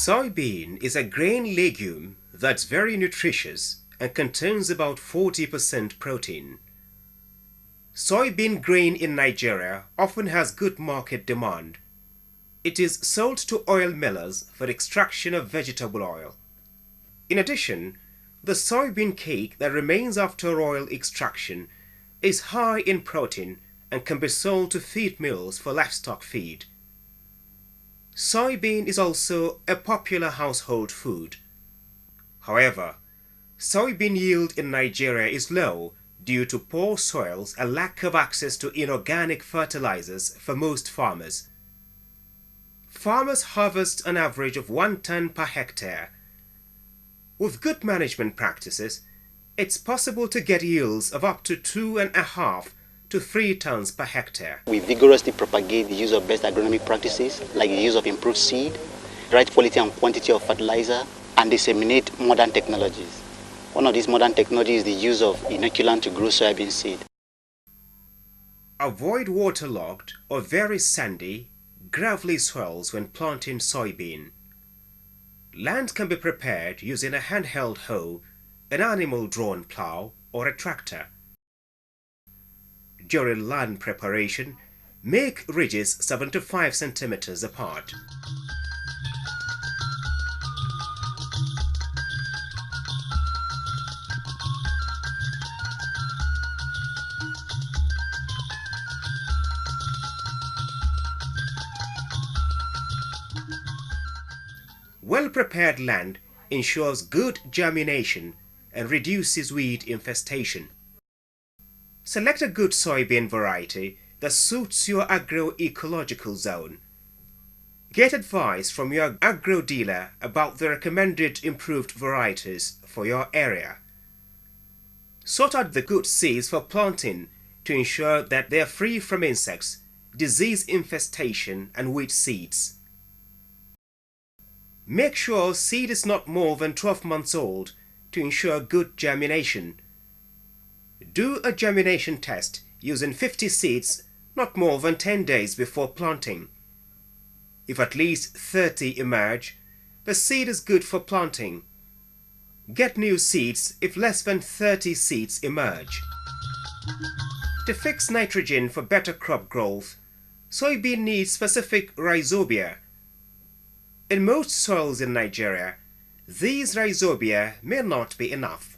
Soybean is a grain legume that's very nutritious and contains about 40% protein. Soybean grain in Nigeria often has good market demand. It is sold to oil millers for extraction of vegetable oil. In addition, the soybean cake that remains after oil extraction is high in protein and can be sold to feed mills for livestock feed. Soybean is also a popular household food. However, soybean yield in Nigeria is low due to poor soils and lack of access to inorganic fertilizers for most farmers. Farmers harvest an average of 1 ton per hectare. With good management practices, it's possible to get yields of up to 2.5 to 3 tons per hectare. We vigorously propagate the use of best agronomic practices like the use of improved seed, right quality and quantity of fertilizer, and disseminate modern technologies. One of these modern technologies is the use of inoculant to grow soybean seed. Avoid waterlogged or very sandy, gravelly soils when planting soybean. Land can be prepared using a handheld hoe, an animal-drawn plow, or a tractor. During land preparation, make ridges 7 to 5 centimeters apart. Well-prepared land ensures good germination and reduces weed infestation. Select a good soybean variety that suits your agroecological zone. Get advice from your agro dealer about the recommended improved varieties for your area. Sort out the good seeds for planting to ensure that they are free from insects, disease infestation, and weed seeds. Make sure seed is not more than 12 months old to ensure good germination. Do a germination test using 50 seeds not more than 10 days before planting. If at least 30 emerge, the seed is good for planting. Get new seeds if less than 30 seeds emerge. To fix nitrogen for better crop growth, soybean needs specific rhizobia. In most soils in Nigeria, these rhizobia may not be enough.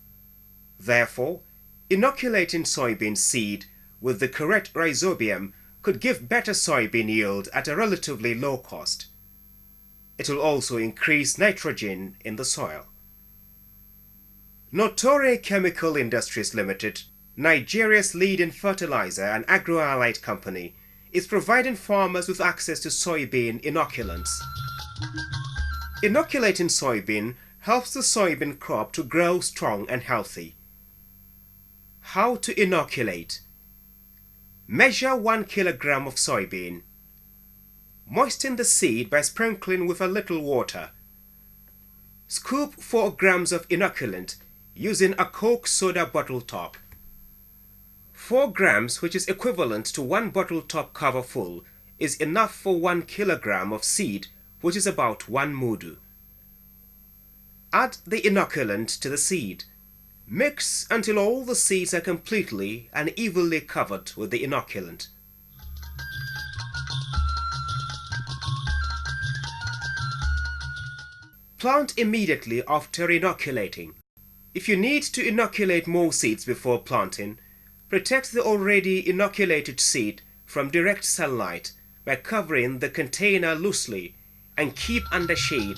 Therefore, inoculating soybean seed with the correct rhizobium could give better soybean yield at a relatively low cost. It will also increase nitrogen in the soil. Notori Chemical Industries Limited, Nigeria's leading fertilizer and agro-allied company, is providing farmers with access to soybean inoculants. Inoculating soybean helps the soybean crop to grow strong and healthy. How to inoculate? Measure 1 kilogram of soybean. Moisten the seed by sprinkling with a little water. Scoop 4 grams of inoculant using a Coke soda bottle top. 4 grams, which is equivalent to 1 bottle top cover full, is enough for 1 kilogram of seed, which is about 1 mudu. Add the inoculant to the seed. Mix until all the seeds are completely and evenly covered with the inoculant. Plant immediately after inoculating. If you need to inoculate more seeds before planting, protect the already inoculated seed from direct sunlight by covering the container loosely and keep under shade.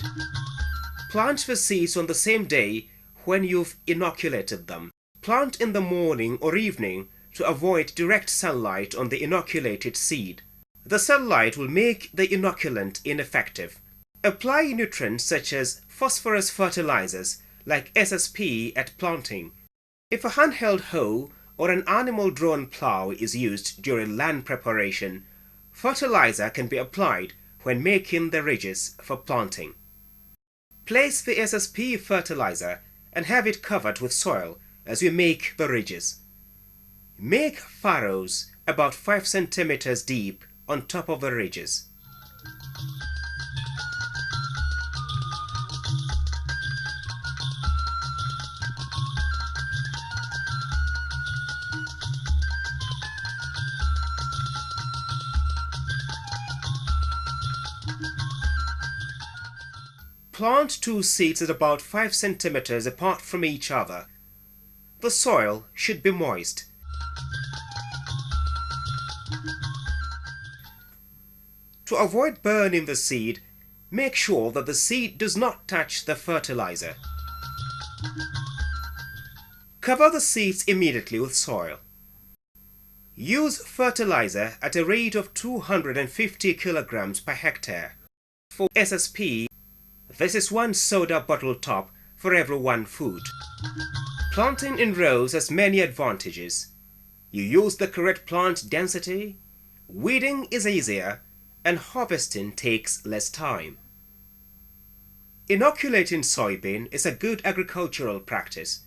Plant the seeds on the same day when you've inoculated them. Plant in the morning or evening to avoid direct sunlight on the inoculated seed. The sunlight will make the inoculant ineffective. Apply nutrients such as phosphorus fertilizers like SSP at planting. If a handheld hoe or an animal-drawn plow is used during land preparation, fertilizer can be applied when making the ridges for planting. Place the SSP fertilizer and have it covered with soil as you make the ridges. Make furrows about 5 centimeters deep on top of the ridges. Plant 2 seeds at about 5 centimeters apart from each other. The soil should be moist. To avoid burning the seed, make sure that the seed does not touch the fertilizer. Cover the seeds immediately with soil. Use fertilizer at a rate of 250 kilograms per hectare. For SSP, this is 1 soda bottle top for every 1 food. Planting in rows has many advantages. You use the correct plant density, weeding is easier, and harvesting takes less time. Inoculating soybean is a good agricultural practice.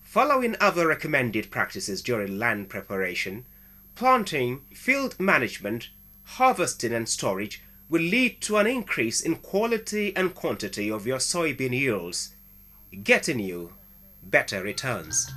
Following other recommended practices during land preparation, planting, field management, harvesting and storage will lead to an increase in quality and quantity of your soybean yields, getting you better returns.